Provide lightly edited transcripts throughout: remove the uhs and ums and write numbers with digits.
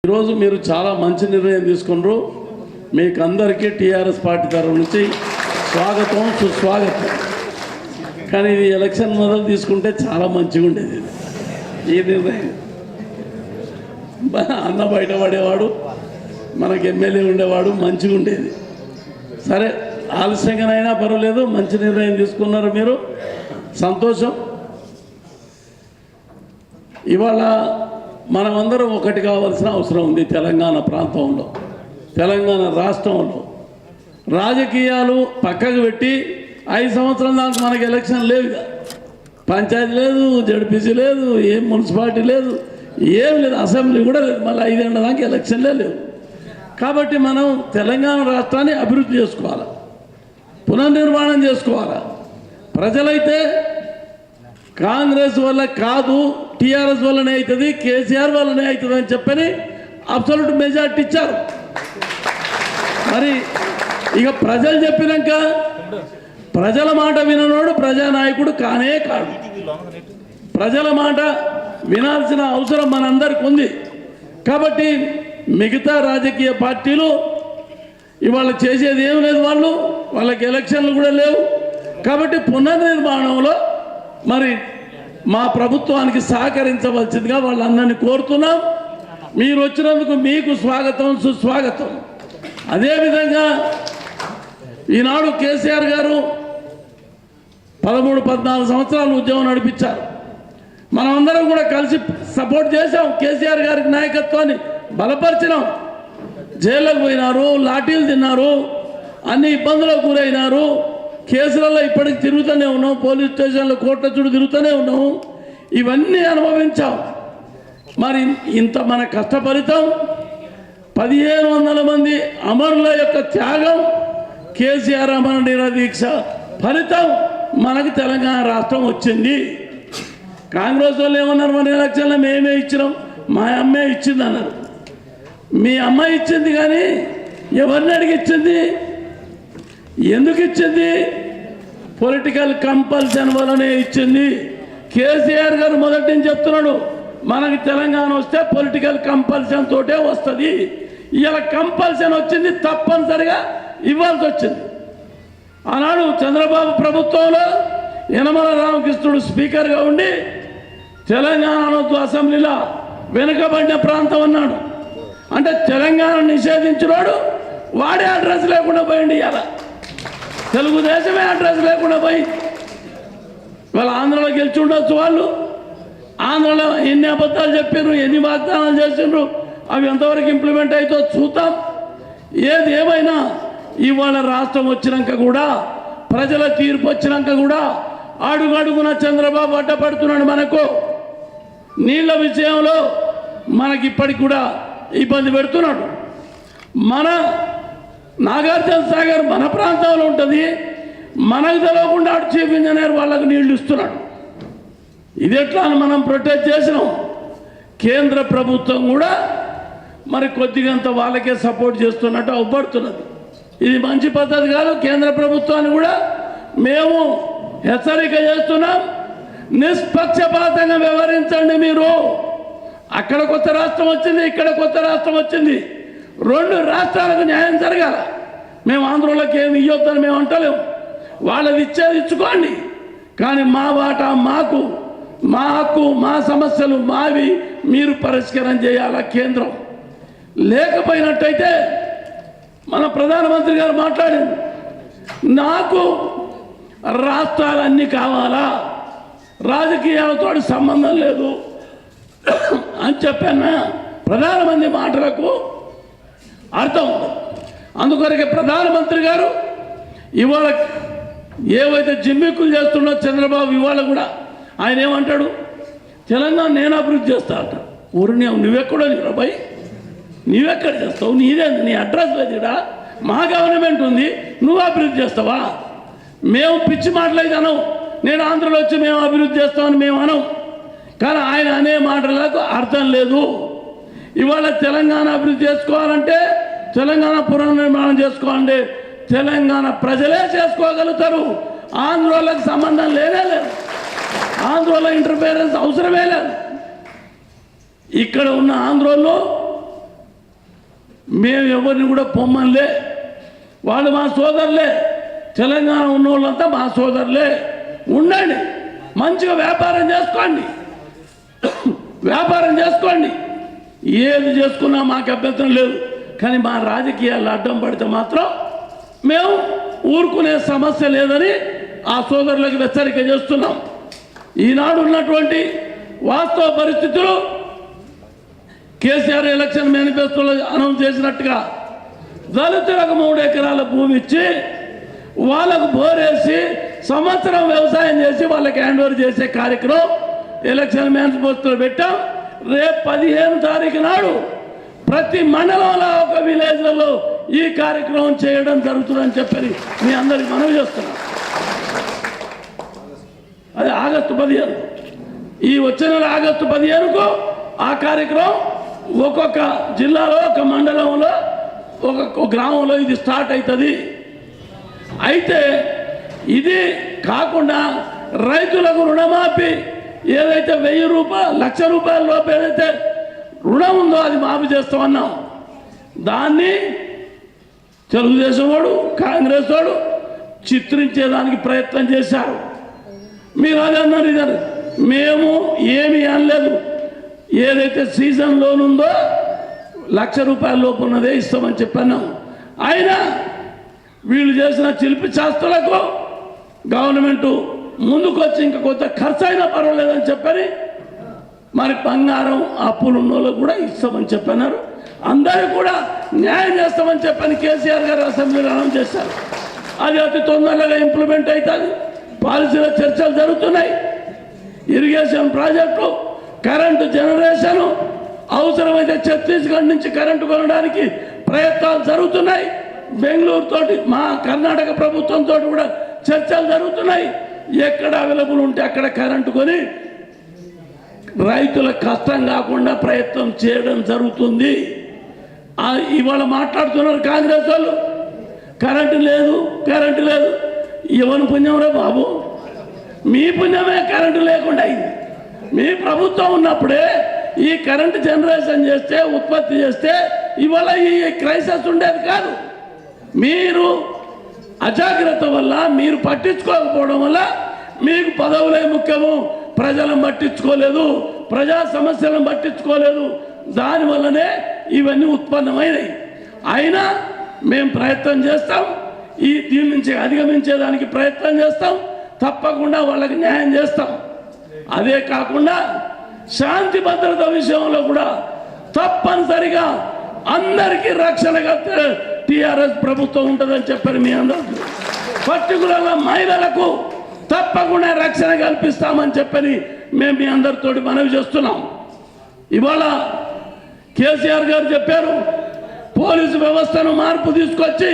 ఈరోజు మీరు చాలా మంచి నిర్ణయం తీసుకున్నారు. మీకు అందరికీ టీఆర్ఎస్ పార్టీ తరఫు నుంచి స్వాగతం, సుస్వాగతం. కానీ ఇది ఎలక్షన్ మొదలు తీసుకుంటే చాలా మంచిగా ఉండేది. ఈ నిర్ణయం అన్న బయటపడేవాడు, మనకు ఎమ్మెల్యే ఉండేవాడు, మంచిగా ఉండేది. సరే, ఆలస్యంగానైనా పర్వాలేదు, మంచి నిర్ణయం తీసుకున్నారు మీరు, సంతోషం. ఇవాళ మనమందరం ఒకటి కావాల్సిన అవసరం ఉంది. తెలంగాణ ప్రాంతంలో, తెలంగాణ రాష్ట్రంలో రాజకీయాలు పక్కకు పెట్టి 5 సంవత్సరాల దాకా మనకి ఎలక్షన్ లేవు. పంచాయతీ లేదు, జడ్పీసీ లేదు, ఏం మున్సిపాలిటీ లేదు, ఏం లేదు, అసెంబ్లీ కూడా లేదు. మళ్ళీ 5 ఏళ్ళ దాకా ఎలక్షన్లే లేవు. కాబట్టి మనం తెలంగాణ రాష్ట్రాన్ని అభివృద్ధి చేసుకోవాలి, పునర్నిర్మాణం చేసుకోవాలి. ప్రజలైతే కాంగ్రెస్ వల్ల కాదు, టీఆర్ఎస్ వల్లనే అవుతుంది, కేసీఆర్ వల్లనే అవుతుంది అని చెప్పని అబ్సల్యూట్ మెజార్టీ ఇచ్చారు. మరి ఇక ప్రజలు చెప్పినాక ప్రజల మాట విననోడు ప్రజానాయకుడు కానే కాడు. ప్రజల మాట వినాల్సిన అవసరం మనందరికి ఉంది. కాబట్టి మిగతా రాజకీయ పార్టీలు ఇవాళ చేసేది ఏం లేదు, వాళ్ళకి ఎలక్షన్లు కూడా లేవు. కాబట్టి పునర్నిర్మాణంలో మరి మా ప్రభుత్వానికి సహకరించవలసిందిగా వాళ్ళందరినీ కోరుతున్నాం. మీరు వచ్చినందుకు మీకు స్వాగతం, సుస్వాగతం. అదేవిధంగా ఈనాడు కేసీఆర్ గారు 13-14 సంవత్సరాలు ఉద్యమం నడిపించారు. మనమందరం కూడా కలిసి సపోర్ట్ చేశాం. కేసీఆర్ గారికి నాయకత్వాన్ని బలపరిచినాం. జైళ్ళకు పోయినారు, లాఠీలు తిన్నారు, అన్ని ఇబ్బందులకు గురైనారు. కేసులలో ఇప్పటికి తిరుగుతూనే ఉన్నాం, పోలీస్ స్టేషన్లో, కోర్టుల చుట్టూ తిరుగుతూనే ఉన్నాము. ఇవన్నీ అనుభవించాం. మరి ఇంత మన కష్టఫలితం 1500 మంది అమరుల యొక్క త్యాగం, కేసీఆర్ అమర నిరదీక్ష ఫలితం మనకు తెలంగాణ రాష్ట్రం వచ్చింది. కాంగ్రెస్ వాళ్ళు ఏమన్నారు, మన ఎలక్షన్లో మేమే ఇచ్చినాం, మా అమ్మే ఇచ్చింది అన్నారు. మీ అమ్మ ఇచ్చింది, కానీ ఎవరిని అడిగి ఇచ్చింది, ఎందుకు ఇచ్చింది? పొలిటికల్ కంపల్షన్ వల్లనే ఇచ్చింది. కేసీఆర్ గారు మొదటి నుంచి చెప్తున్నాడు, మనకి తెలంగాణ వస్తే పొలిటికల్ కంపల్షన్ తోటే వస్తుంది. ఇలా కంపల్షన్ వచ్చింది, తప్పనిసరిగా ఇవ్వాల్సి వచ్చింది. ఆనాడు చంద్రబాబు ప్రభుత్వంలో యనమల రామకృష్ణుడు స్పీకర్గా ఉండి తెలంగాణలో అసెంబ్లీలో వెనుకబడిన ప్రాంతం అన్నాడు. అంటే తెలంగాణ నిషేధించినాడు, వాడే అడ్రస్ లేకుండా పోయింది. ఇలా తెలుగుదేశమే అడ్రస్ లేకుండా పోయి వాళ్ళ ఆంధ్రలో గెలిచి ఉండొచ్చు. వాళ్ళు ఆంధ్రలో ఎన్ని అబద్ధాలు చెప్పారు, ఎన్ని వాగ్దానాలు చేసిండ్రు, అవి ఎంతవరకు ఇంప్లిమెంట్ అవుతో చూద్దాం. ఏది ఏమైనా ఇవాళ రాష్ట్రం వచ్చినాక కూడా, ప్రజల తీర్పు వచ్చినాక కూడా అడుగడుగున చంద్రబాబు అడ్డపడుతున్నాడు. మనకు నీళ్ల విషయంలో మనకి ఇప్పటికి కూడా ఇబ్బంది పెడుతున్నాడు. మన నాగార్జున సాగర్ మన ప్రాంతంలో ఉంటుంది, మనకు తెలియకుండా అటు చీఫ్ ఇంజనీర్ వాళ్ళకు నీళ్లు ఇస్తున్నాడు. ఇది ఎట్లా అని మనం ప్రొటెస్ట్ చేసినాం. కేంద్ర ప్రభుత్వం కూడా మరి కొద్దిగంత వాళ్ళకే సపోర్ట్ చేస్తున్నట్టు అవ్వబడుతున్నది. ఇది మంచి పద్ధతి కాదు. కేంద్ర ప్రభుత్వాన్ని కూడా మేము హెచ్చరిక చేస్తున్నాం, నిష్పక్షపాతంగా వ్యవహరించండి. మీరు అక్కడ కొత్త రాష్ట్రం వచ్చింది, ఇక్కడ కొత్త రాష్ట్రం వచ్చింది, 2 రాష్ట్రాలకు న్యాయం జరగాల. మేము ఆంధ్రలోకి ఏమి ఇవ్వద్దని మేము అంటలేము, వాళ్ళది ఇచ్చేది ఇచ్చుకోండి. కానీ మా వాటా మాకు, మా హక్కు, మా సమస్యలు మావి మీరు పరిష్కారం చేయాలా. కేంద్రం లేకపోయినట్టయితే మన ప్రధానమంత్రి గారు మాట్లాడింది, నాకు రాష్ట్రాలన్నీ కావాలా, రాజకీయాలతో సంబంధం లేదు అని చెప్పాను. ప్రధానమంత్రి మాటలకు అర్థం. అందుకొరకే ప్రధానమంత్రి గారు ఇవాళ ఏవైతే జిమ్మిక్కులు చేస్తున్నో చంద్రబాబు, ఇవాళ కూడా ఆయన ఏమంటాడు, తెలంగాణ నేను అభివృద్ధి చేస్తా అంట. ఊరిని నువ్వెక్కడో నీరాబాయి, నీవెక్కడ చేస్తావు, నీదే, నీ అడ్రస్ లేదు ఇక్కడ, మా గవర్నమెంట్ ఉంది, నువ్వు అభివృద్ధి చేస్తావా? మేము పిచ్చి మాటలైతే అనం, నేను ఆంధ్రలో వచ్చి మేము అభివృద్ధి చేస్తామని మేము అనం. కానీ ఆయన అనే మాటలకు అర్థం లేదు. ఇవాళ తెలంగాణ అభివృద్ధి చేసుకోవాలంటే, తెలంగాణ పునర్నిర్మాణం చేసుకోవాలంటే తెలంగాణ ప్రజలే చేసుకోగలుగుతారు. ఆంధ్రోళ్ళకి సంబంధం లేనే లేదు, ఆంధ్రోళ్ళ ఇంటర్ఫిరెన్స్ అవసరమే లేదు. ఇక్కడ ఉన్న ఆంధ్రోళ్ళు మేము ఎవరిని కూడా పొమ్మనిలే, వాళ్ళు మా సోదరులే, తెలంగాణ ఉన్న వాళ్ళంతా మా సోదరులే, ఉండండి, మంచిగా వ్యాపారం చేసుకోండి, వ్యాపారం చేసుకోండి, ఏది చేసుకున్నా మాకు అభ్యంతరం లేదు. కానీ మా రాజకీయాలు అడ్డం పడితే మాత్రం మేము ఊరుకునే సమస్య లేదని ఆ సోదరులకు హెచ్చరిక చేస్తున్నాం. ఈనాడు ఉన్నటువంటి వాస్తవ పరిస్థితులు కేసీఆర్ ఎలక్షన్ మేనిఫెస్టోలో అనౌన్స్ చేసినట్టుగా దళితులకు 3 ఎకరాల భూమి ఇచ్చి వాళ్ళకు బోరేసి సంవత్సరం వ్యవసాయం చేసి వాళ్ళకి హ్యాండ్ ఓవర్ చేసే కార్యక్రమం ఎలక్షన్ మేనిఫెస్టోలో పెట్టాం. రేపు 15 తారీఖు నాడు ప్రతి మండలంలో ఒక విలేజ్లలో ఈ కార్యక్రమం చేయడం జరుగుతుందని చెప్పి మీ అందరికి మనవి చేస్తున్నాం. అది ఆగస్టు 15, ఈ వచ్చే నెల ఆగస్టు 15కు ఆ కార్యక్రమం ఒక్కొక్క జిల్లాలో, ఒక మండలంలో, ఒక గ్రామంలో ఇది స్టార్ట్ అవుతుంది. అయితే ఇది కాకుండా రైతులకు రుణమాఫీ ఏదైతే 1000 రూపాయలు, 1,00,000 రూపాయల లోపు ఏదైతే రుణం ఉందో అది మాఫీ చేస్తామన్నాం. దాన్ని తెలుగుదేశం వాడు, కాంగ్రెస్ వాడు చిత్రించేదానికి ప్రయత్నం చేశారు. మీరు అది అన్నారు, ఇది మేము ఏమీ అనలేదు. ఏదైతే సీజన్ లోన్ ఉందో 1,00,000 రూపాయల లోపు ఉన్నదే ఇస్తామని చెప్పాను. అయినా వీళ్ళు చేసిన చిలిపి శాస్త్రాలకు గవర్నమెంట్ ముందుకు వచ్చి ఇంకా కొంత ఖర్చు అయినా పర్వాలేదని చెప్పని మరి బంగారం అప్పులు ఉన్న వాళ్ళకు కూడా ఇస్తామని చెప్పన్నారు. అందరూ కూడా న్యాయం చేస్తామని చెప్పని కేసీఆర్ గారు అసెంబ్లీలో అనౌన్స్ చేశారు. అది అతి తొందరగా ఇంప్లిమెంట్ అవుతుంది. పాలసీల చర్చలు జరుగుతున్నాయి. ఇరిగేషన్ ప్రాజెక్టు, కరెంటు జనరేషన్, అవసరమైతే ఛత్తీస్గఢ్ నుంచి కరెంటు కొనడానికి ప్రయత్నాలు జరుగుతున్నాయి. బెంగళూరు తోటి, మా కర్ణాటక ప్రభుత్వంతో కూడా చర్చలు జరుగుతున్నాయి. ఎక్కడ అవైలబుల్ ఉంటే అక్కడ కరెంటు కొని రైతుల కష్టం కాకుండా ప్రయత్నం చేయడం జరుగుతుంది. ఇవాళ మాట్లాడుతున్నారు కాంగ్రెస్ వాళ్ళు, కరెంటు లేదు, కరెంటు లేదు. ఎవరి పుణ్యం రా బాబు, మీ పుణ్యమే కరెంటు లేకుండా అయింది. మీ ప్రభుత్వం ఉన్నప్పుడే ఈ కరెంటు జనరేషన్ చేస్తే, ఉత్పత్తి చేస్తే ఇవాళ ఈ క్రైసిస్ ఉండేది కాదు. మీరు అజాగ్రత్త వల్ల, మీరు పట్టించుకోకపోవడం వల్ల మీకు పదవులే ముఖ్యము, ప్రజలను పట్టించుకోలేదు, ప్రజా సమస్యలను పట్టించుకోలేదు. దానివల్లనే ఇవన్నీ ఉత్పన్నమైనవి. అయినా మేము ప్రయత్నం చేస్తాం, దీని నుంచి అధిగమించేదానికి ప్రయత్నం చేస్తాం. తప్పకుండా వాళ్ళకి న్యాయం చేస్తాం. అదే కాకుండా శాంతి భద్రత విషయంలో కూడా తప్పనిసరిగా అందరికీ రక్షణగా టీఆర్ఎస్ ప్రభుత్వం ఉంటుందని చెప్పారు. మీ అందరూ పర్టికులర్గా మహిళలకు తప్పకుండా రక్షణ కల్పిస్తామని చెప్పని మేము మీ అందరితోటి మనవి చేస్తున్నాం. ఇవాళ కేసీఆర్ గారు చెప్పారు, పోలీసు వ్యవస్థను మార్పు తీసుకొచ్చి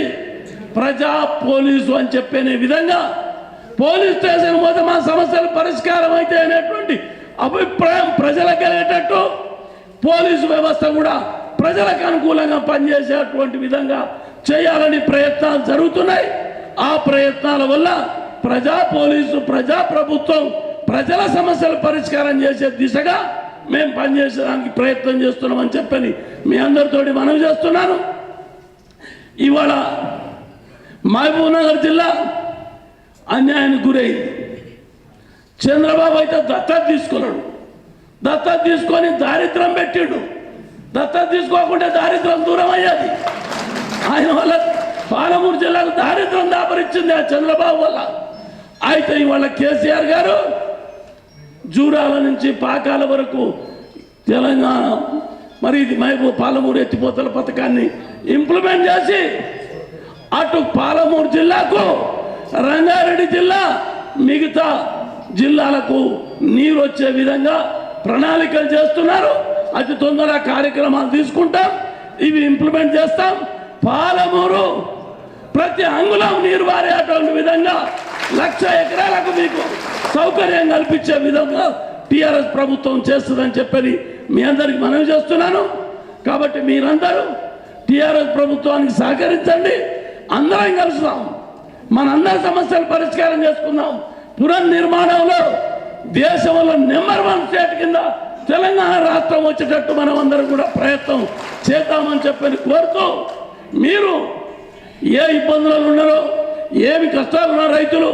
ప్రజా పోలీసు అని చెప్పే విధంగా పోలీస్ స్టేషన్ పోతే మా సమస్యలు పరిష్కారం అయితే అనేటువంటి అభిప్రాయం ప్రజలకు కలిగేటట్టు పోలీసు వ్యవస్థ కూడా ప్రజలకు అనుకూలంగా పనిచేసేటువంటి విధంగా చేయాలని ప్రయత్నాలు జరుగుతున్నాయి. ఆ ప్రయత్నాల వల్ల ప్రజా పోలీసు, ప్రజా ప్రభుత్వం ప్రజల సమస్యలు పరిష్కారం చేసే దిశగా మేము పనిచేసేదానికి ప్రయత్నం చేస్తున్నామని చెప్పని మీ అందరితోటి మనవి చేస్తున్నాను. ఇవాళ మహబూబ్నగర్ జిల్లా అన్యాయానికి గురైంది. చంద్రబాబు అయితే దత్తత తీసుకున్నాడు, దత్తత తీసుకొని దారిద్రం పెట్టాడు. దత్తత తీసుకోకుండా దారిద్రం దూరం అయ్యేది. ఆయన వల్ల పాలమూరు జిల్లాకు దారిద్రం దాపరిచ్చింది ఆ చంద్రబాబు వల్ల. అయితే ఇవాళ కేసీఆర్ గారు జూరాల నుంచి పాకాల వరకు తెలంగాణ మరి ఇది పాలమూరు ఎత్తిపోతల పథకాన్ని ఇంప్లిమెంట్ చేసి అటు పాలమూరు జిల్లాకు, రంగారెడ్డి జిల్లా, మిగతా జిల్లాలకు నీరు వచ్చే విధంగా ప్రణాళికలు చేస్తున్నారు. అతి తొందరగా కార్యక్రమాలు తీసుకుంటాం, ఇవి ఇంప్లిమెంట్ చేస్తాం. పాలమూరు ప్రతి అంగుళం నీరు వారేటువంటి విధంగా 1,00,000 ఎకరాలకు మీకు సౌకర్యం కల్పించే విధంగా టీఆర్ఎస్ ప్రభుత్వం చేస్తుందని చెప్పని మీ అందరికి మనవి చేస్తున్నాను. కాబట్టి మీరందరూ టీఆర్ఎస్ ప్రభుత్వానికి సహకరించండి. అందరం కలుస్తాం, మనందరి సమస్యలు పరిష్కారం చేసుకుందాం. పునర్నిర్మాణంలో దేశంలో నెంబర్ 1 స్టేట్ కింద తెలంగాణ రాష్ట్రం వచ్చేటట్టు మనం అందరం కూడా ప్రయత్నం చేద్దామని చెప్పని కోరుతూ మీరు ఏ ఇబ్బందులు ఉన్నారో ఏమి కష్టాలు ఉన్నారో రైతులు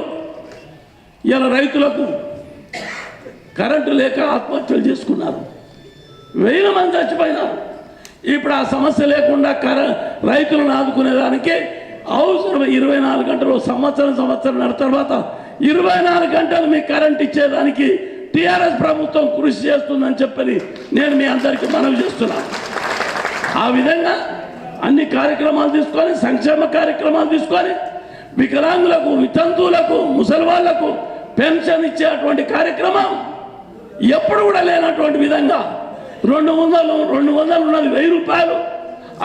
ఇలా రైతులకు కరెంటు లేక ఆత్మహత్యలు చేసుకున్నారు, 1000 మంది చచ్చిపోయినారు. ఇప్పుడు ఆ సమస్య లేకుండా రైతులను ఆదుకునేదానికి అవసరం 24 గంటలు సంవత్సరం తర్వాత 24 గంటలు మీకు కరెంట్ ఇచ్చేదానికి టీఆర్ఎస్ ప్రభుత్వం కృషి చేస్తుందని చెప్పని నేను మీ అందరికీ మనవి చేస్తున్నాను. ఆ విధంగా అన్ని కార్యక్రమాలు తీసుకొని సంక్షేమ కార్యక్రమాలు తీసుకొని వికలాంగులకు వితంతువులకు ముసలి వాళ్లకు పెన్షన్ ఇచ్చేటువంటి కార్యక్రమం ఎప్పుడు కూడా లేనటువంటి విధంగా 200 ఉన్నది 1000 రూపాయలు,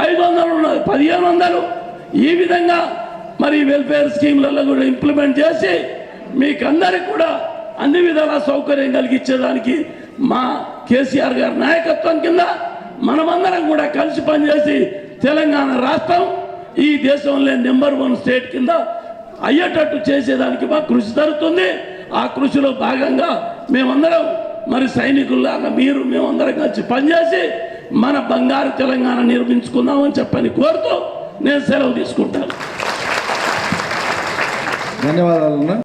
500 ఉన్నది 1500, ఈ విధంగా మరి వెల్ఫేర్ స్కీమ్లలో కూడా ఇంప్లిమెంట్ చేసి మీకందరికి కూడా అన్ని విధాల సౌకర్యం కలిగించేదానికి మా కేసీఆర్ గారి నాయకత్వం కింద మనమందరం కూడా కలిసి పనిచేసి తెలంగాణ రాష్ట్రం ఈ దేశంలో నెంబర్ 1 స్టేట్ కింద అయ్యేటట్టు చేసేదానికి మా కృషి జరుగుతుంది. ఆ కృషిలో భాగంగా మేమందరం మరి సైనికుల్లాగా మేమందరం కలిసి పనిచేసి మన బంగారు తెలంగాణ నిర్మించుకుందామని చెప్పని కోరుతూ నేను సెలవు తీసుకుంటాను. ధన్యవాదాలు.